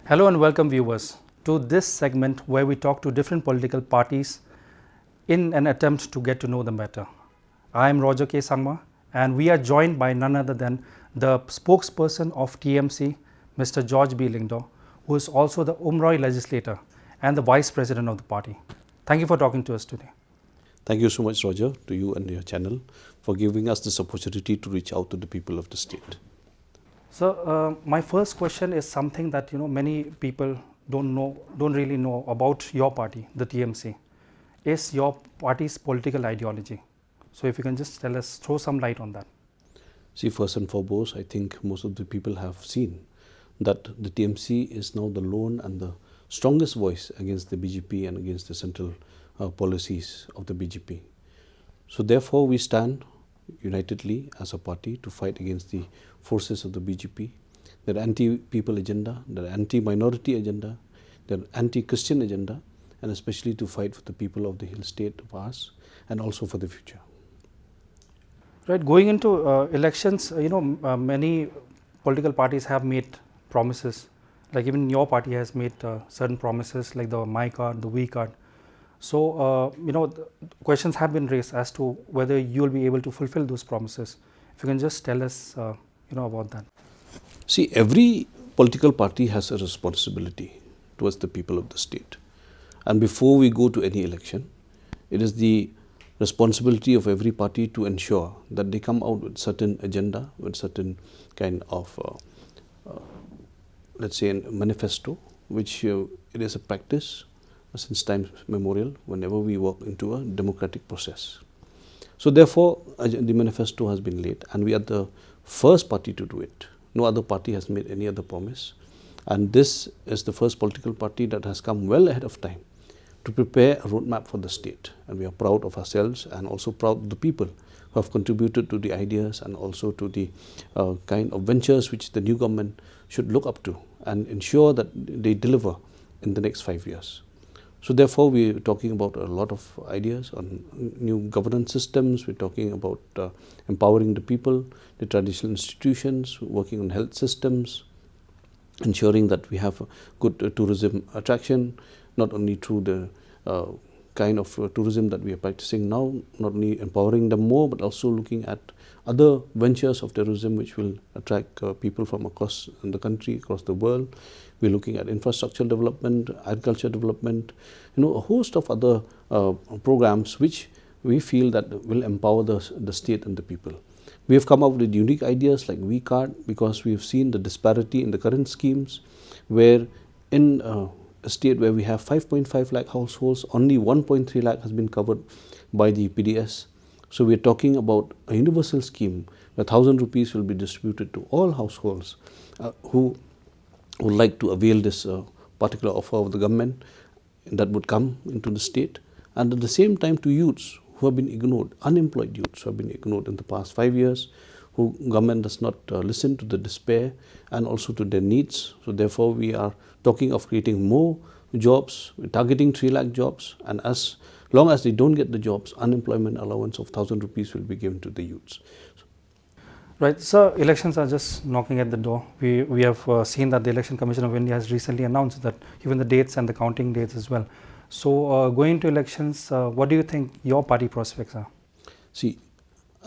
Hello and welcome viewers to this segment where we talk to different political parties in an attempt to get to know them better. I am Roger K. Sangma and we are joined by none other than the spokesperson of TMC, Mr. George B. Lingdo, who is also the Umroi legislator and the vice president of the party. Thank you for talking to us today. Thank you so much, Roger, to you and your channel for giving us this opportunity to reach out to the people of the state. So, my first question is something that many people don't really know about your party, the TMC. Is your party's political ideology? So, if you can just tell us, throw some light on that. See, first and foremost, I think most of the people have seen that the TMC is now the lone and the strongest voice against the BJP and against the central policies of the BJP. So therefore, we stand unitedly as a party to fight against the forces of the BJP, their anti-people agenda, their anti-minority agenda, their anti-Christian agenda, and especially to fight for the people of the hill state of ours and also for the future. Right, going into elections, many political parties have made promises, like even your party has made certain promises like the My Card, the We Card. So, questions have been raised as to whether you will be able to fulfill those promises. If you can just tell us, about that. See, every political party has a responsibility towards the people of the state. And before we go to any election, it is the responsibility of every party to ensure that they come out with certain agenda, with certain kind of, let's say, a manifesto, which it is a practice since time memorial whenever we walk into a democratic process. So therefore, the manifesto has been laid and we are the first party to do it. No other party has made any other promise. And this is the first political party that has come well ahead of time to prepare a roadmap for the state. And we are proud of ourselves and also proud of the people who have contributed to the ideas and also to the kind of ventures which the new government should look up to and ensure that they deliver in the next 5 years. So therefore, we are talking about a lot of ideas on new governance systems. We're talking about empowering the people, the traditional institutions, working on health systems, ensuring that we have good tourism attraction, not only through the kind of tourism that we are practicing now, not only empowering them more, but also looking at other ventures of tourism which will attract people from across the country, across the world. We're looking at infrastructure development, agriculture development, a host of other programs which we feel that will empower the state and the people. We have come up with unique ideas like We Card because we have seen the disparity in the current schemes where in a state where we have 5.5 lakh households, only 1.3 lakh has been covered by the PDS. So we are talking about a universal scheme where 1,000 rupees will be distributed to all households who would like to avail this particular offer of the government that would come into the state, and at the same time to youths who have been ignored, unemployed youths who have been ignored in the past 5 years, who government does not listen to the despair and also to their needs. So therefore, we are talking of creating more jobs, targeting 3 lakh jobs, and as long as they don't get the jobs, unemployment allowance of 1,000 rupees will be given to the youths. Right, so elections are just knocking at the door. We have seen that the Election Commission of India has recently announced that even the dates and the counting dates as well. So going to elections, what do you think your party prospects are? See,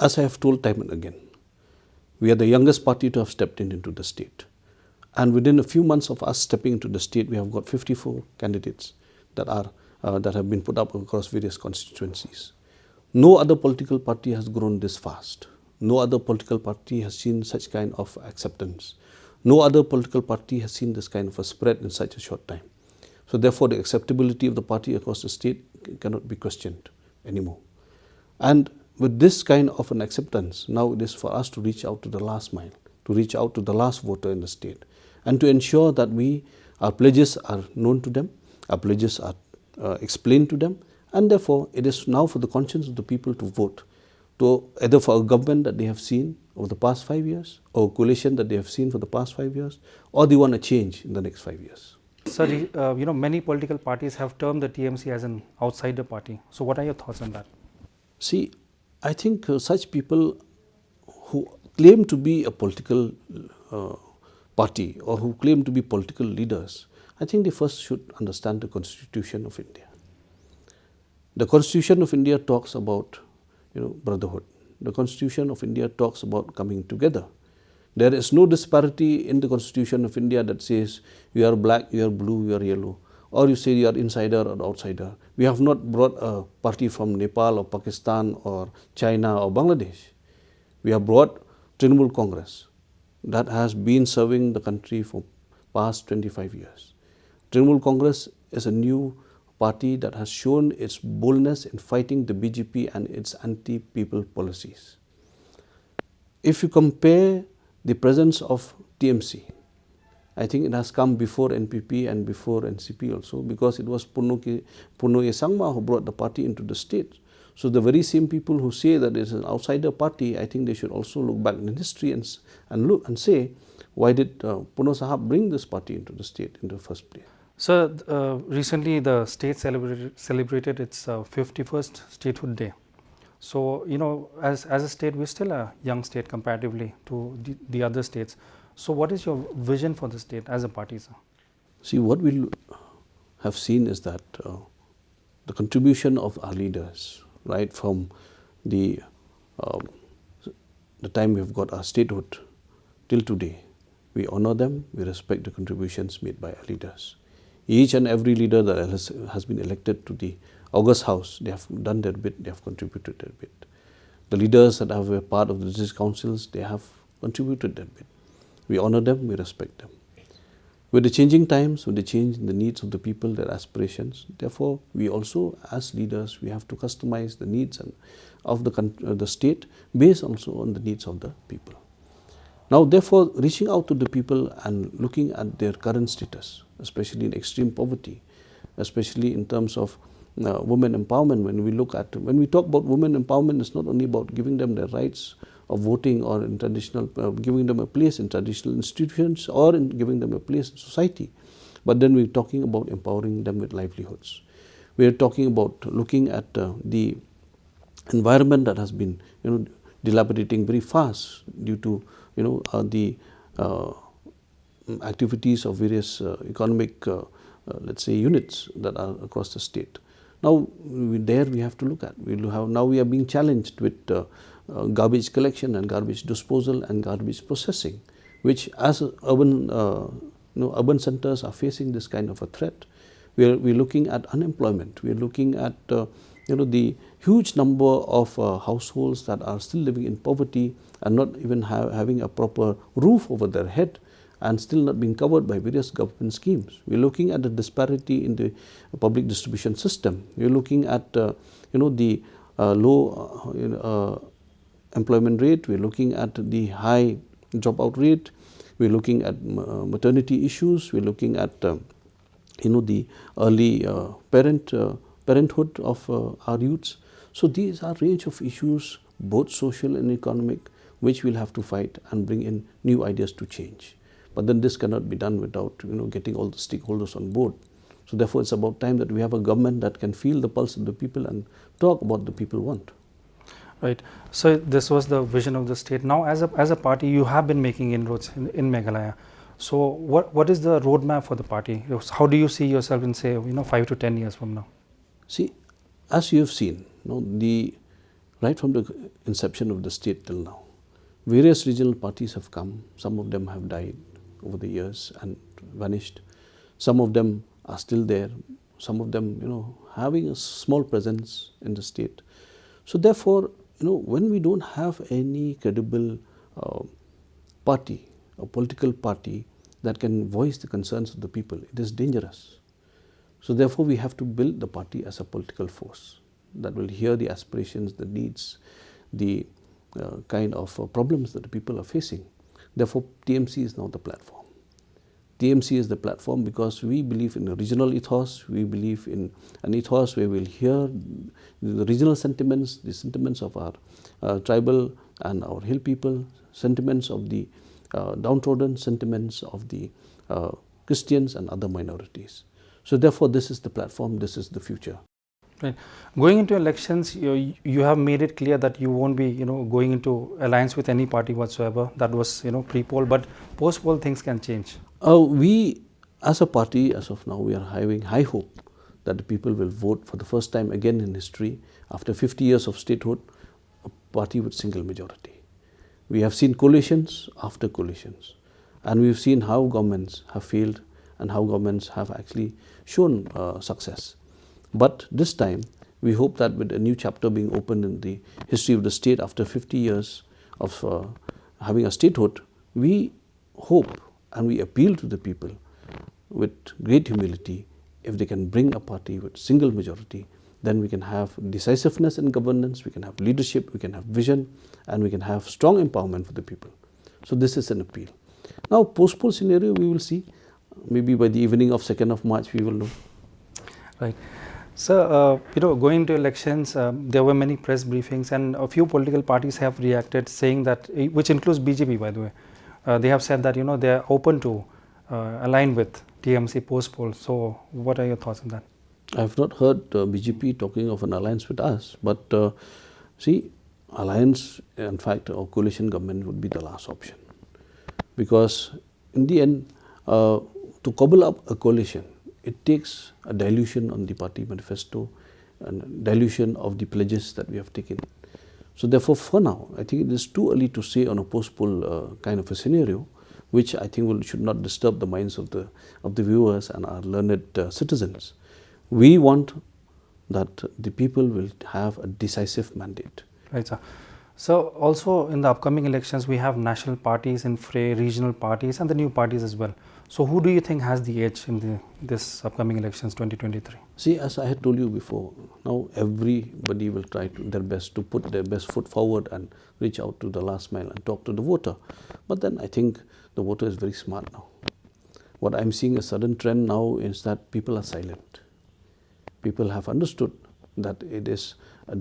as I have told time and again, we are the youngest party to have stepped into the state. And within a few months of us stepping into the state, we have got 54 candidates that have been put up across various constituencies. No other political party has grown this fast. No other political party has seen such kind of acceptance. No other political party has seen this kind of a spread in such a short time. So therefore, the acceptability of the party across the state cannot be questioned anymore. And with this kind of an acceptance, now it is for us to reach out to the last mile, to reach out to the last voter in the state, and to ensure that our pledges are known to them, our pledges are explained to them, and therefore it is now for the conscience of the people to vote, to either for a government that they have seen over the past 5 years, or a coalition that they have seen for the past 5 years, or they want a change in the next 5 years. Sir, many political parties have termed the TMC as an outsider party. So what are your thoughts on that? See, I think such people who claim to be a political party or who claim to be political leaders, I think they first should understand the Constitution of India. The Constitution of India talks about brotherhood. The Constitution of India talks about coming together. There is no disparity in the Constitution of India that says you are black, you are blue, you are yellow, or you say you are insider or outsider. We have not brought a party from Nepal or Pakistan or China or Bangladesh. We have brought Trinamool Congress that has been serving the country for past 25 years. Trinamool Congress is a new party that has shown its boldness in fighting the BJP and its anti-people policies. If you compare the presence of TMC, I think it has come before NPP and before NCP also, because it was Purnoe Sangma who brought the party into the state. So the very same people who say that it is an outsider party, I think they should also look back in history and look and say, why did Purnoe Sahab bring this party into the state in the first place? So recently the state celebrated its 51st statehood day. So, as a state, we're still a young state comparatively to the other states. So what is your vision for the state as a party, sir? See, what we have seen is that the contribution of our leaders, right from the time we have got our statehood till today, we honor them, we respect the contributions made by our leaders. Each and every leader that has been elected to the August House, they have done their bit, they have contributed their bit. The leaders that have been part of the district councils, they have contributed their bit. We honor them, we respect them. With the changing times, with the change in the needs of the people, their aspirations, therefore, we also, as leaders, we have to customize the needs of the state based also on the needs of the people. Now, therefore, reaching out to the people and looking at their current status, especially in extreme poverty, especially in terms of women empowerment. When we talk about women empowerment, it's not only about giving them their rights of voting or in traditional, giving them a place in traditional institutions or in giving them a place in society, but then we're talking about empowering them with livelihoods. We're talking about looking at the environment that has been, dilapidating very fast due to, the activities of various economic, let's say, units that are across the state. Now, we have to look at. Now we are being challenged with garbage collection and garbage disposal and garbage processing, which as urban centers are facing this kind of a threat. We're looking at unemployment. We're looking at the huge number of households that are still living in poverty and not even having a proper roof over their head and still not being covered by various government schemes. We're looking at the disparity in the public distribution system. We're looking at the low employment rate. We're looking at the high dropout rate. We're looking at maternity issues. We're looking at the early parenthood of our youths. So these are a range of issues, both social and economic, which we'll have to fight and bring in new ideas to change. But then this cannot be done without getting all the stakeholders on board. So therefore, it's about time that we have a government that can feel the pulse of the people and talk about what the people want. Right. So this was the vision of the state. Now, as a party, you have been making inroads in Meghalaya. So what is the roadmap for the party? How do you see yourself in, say, 5 to 10 years from now? See, as you have seen, right from the inception of the state till now, various regional parties have come. Some of them have died over the years and vanished. Some of them are still there. Some of them, having a small presence in the state. So therefore, when we don't have any credible party, a political party that can voice the concerns of the people, it is dangerous. So therefore, we have to build the party as a political force that will hear the aspirations, the needs, the kind of problems that the people are facing. Therefore, TMC is now the platform. TMC is the platform because we believe in a regional ethos. We believe in an ethos where we'll hear the regional sentiments, the sentiments of our tribal and our hill people, sentiments of the downtrodden, sentiments of the Christians and other minorities. So therefore, this is the platform, this is the future. Right. Going into elections, you have made it clear that you won't be, going into alliance with any party whatsoever. That was, pre-poll, but post-poll things can change. We, as a party, as of now, we are having high hope that the people will vote for the first time again in history, after 50 years of statehood, a party with single majority. We have seen coalitions after coalitions, and we've seen how governments have failed and how governments have actually shown success. But this time, we hope that with a new chapter being opened in the history of the state after 50 years of having a statehood, we hope and we appeal to the people with great humility. If they can bring a party with single majority, then we can have decisiveness in governance, we can have leadership, we can have vision, and we can have strong empowerment for the people. So this is an appeal. Now, post-poll scenario, we will see. Maybe by the evening of 2nd of March, we will know. Right. So, going to elections, there were many press briefings, and a few political parties have reacted saying that, which includes BJP, by the way, they have said that, they are open to align with TMC post-poll. So, what are your thoughts on that? I have not heard BJP talking of an alliance with us, but see, alliance, in fact, or coalition government would be the last option. Because in the end, to cobble up a coalition, it takes a dilution on the party manifesto and dilution of the pledges that we have taken. So therefore, for now, I think it is too early to say on a post-poll kind of a scenario, which I think should not disturb the minds of the viewers and our learned citizens. We want that the people will have a decisive mandate. Right, sir. So also in the upcoming elections, we have national parties in fray, regional parties, and the new parties as well. So who do you think has the edge in this upcoming elections 2023? See, as I had told you before, now everybody will try their best to put their best foot forward and reach out to the last mile and talk to the voter. But then I think the voter is very smart now. What I'm seeing a sudden trend now is that people are silent. People have understood that it is a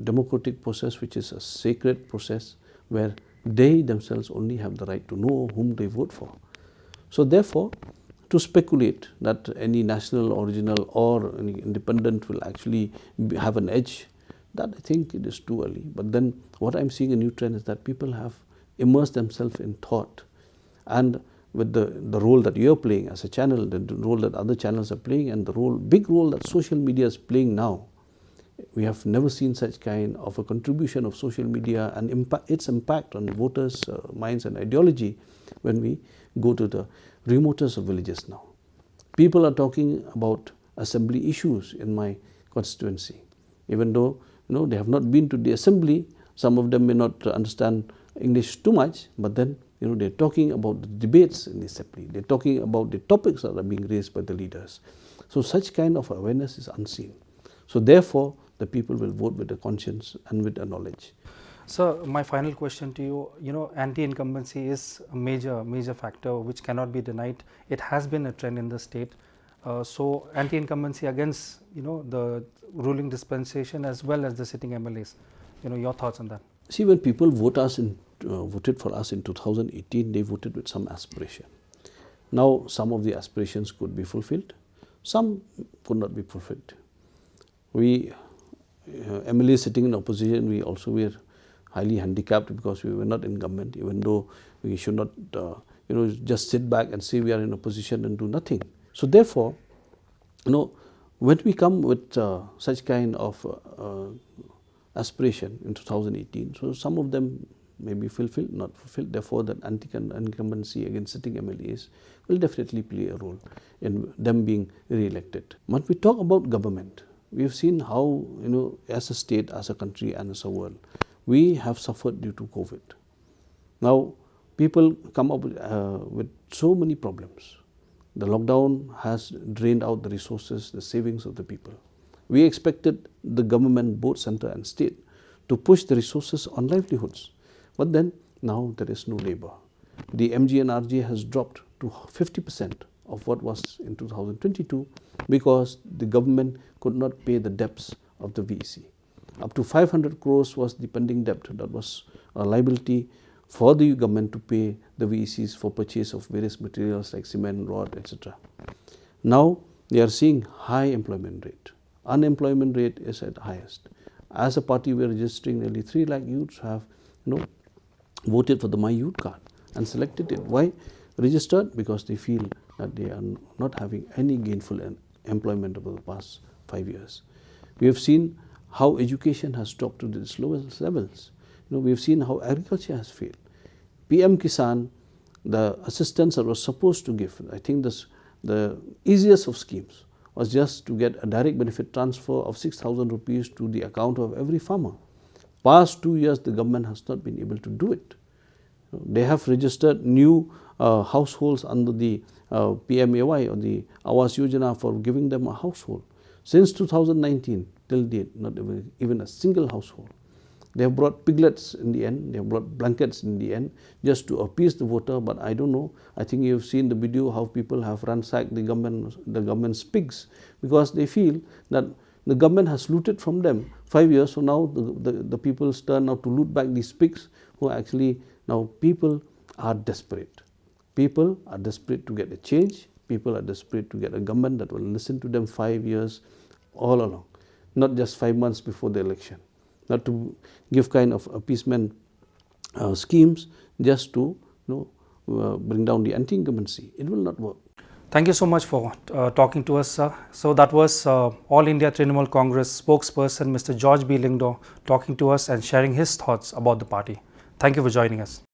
democratic process, which is a sacred process where they themselves only have the right to know whom they vote for. So therefore, to speculate that any national, original or any independent will actually have an edge, that I think it is too early. But then what I'm seeing a new trend is that people have immersed themselves in thought, and with the role that you're playing as a channel, the role that other channels are playing, and the big role that social media is playing now, we have never seen such kind of a contribution of social media and its impact on voters' minds and ideology when we go to the remotest of villages now. People are talking about assembly issues in my constituency. Even though they have not been to the assembly, some of them may not understand English too much, but then they're talking about the debates in the assembly. They're talking about the topics that are being raised by the leaders. So such kind of awareness is unseen. So therefore, the people will vote with a conscience and with a knowledge. So my final question to you, anti-incumbency is a major factor which cannot be denied. It has been a trend in the state. So anti-incumbency against the ruling dispensation as well as the sitting MLAs. Your thoughts on that? See, when people voted for us in 2018, they voted with some aspiration. Now, some of the aspirations could be fulfilled, some could not be fulfilled. We MLAs sitting in opposition, we also were highly handicapped because we were not in government, even though we should not just sit back and say we are in opposition and do nothing. So therefore, when we come with such kind of aspiration in 2018, so some of them may be fulfilled, not fulfilled. Therefore, that anti-incumbency against sitting MLAs will definitely play a role in them being re-elected. When we talk about government, we have seen how, as a state, as a country and as a world, we have suffered due to COVID. Now, people come up with so many problems. The lockdown has drained out the resources, the savings of the people. We expected the government, both centre and state, to push the resources on livelihoods. But then, now there is no labour. The MGNRG has dropped to 50% of what was in 2022 because the government could not pay the debts of the VEC. Up to 500 crores was the pending debt that was a liability for the government to pay the VECs for purchase of various materials like cement, rod, etc. Now they are seeing high employment rate. Unemployment rate is at highest. As a party, we are registering nearly 3 lakh youths who have voted for the My Youth card and selected it. Why registered? Because they feel that they are not having any gainful employment over the past 5 years. We have seen how education has dropped to its lowest levels. We have seen how agriculture has failed. PM Kisan, the assistance that was supposed to give, I think the easiest of schemes was just to get a direct benefit transfer of 6,000 rupees to the account of every farmer. Past 2 years, the government has not been able to do it. They have registered new households under the PMAY or the Awas Yojana for giving them a household. Since 2019 till date, not even a single household. They have brought piglets in the end, they have brought blankets in the end, just to appease the voter. But I don't know, I think you have seen the video how people have ransacked the government's pigs, because they feel that the government has looted from them 5 years. So now the people turn now to loot back these pigs, who actually now people are desperate. People are desperate to get a change. People are desperate to get a government that will listen to them 5 years all along, not just 5 months before the election. Not to give kind of appeasement schemes just to bring down the anti-incumbency. It will not work. Thank you so much for talking to us, sir. So that was All India Trinamool Congress spokesperson Mr. George B. Lingdo talking to us and sharing his thoughts about the party. Thank you for joining us.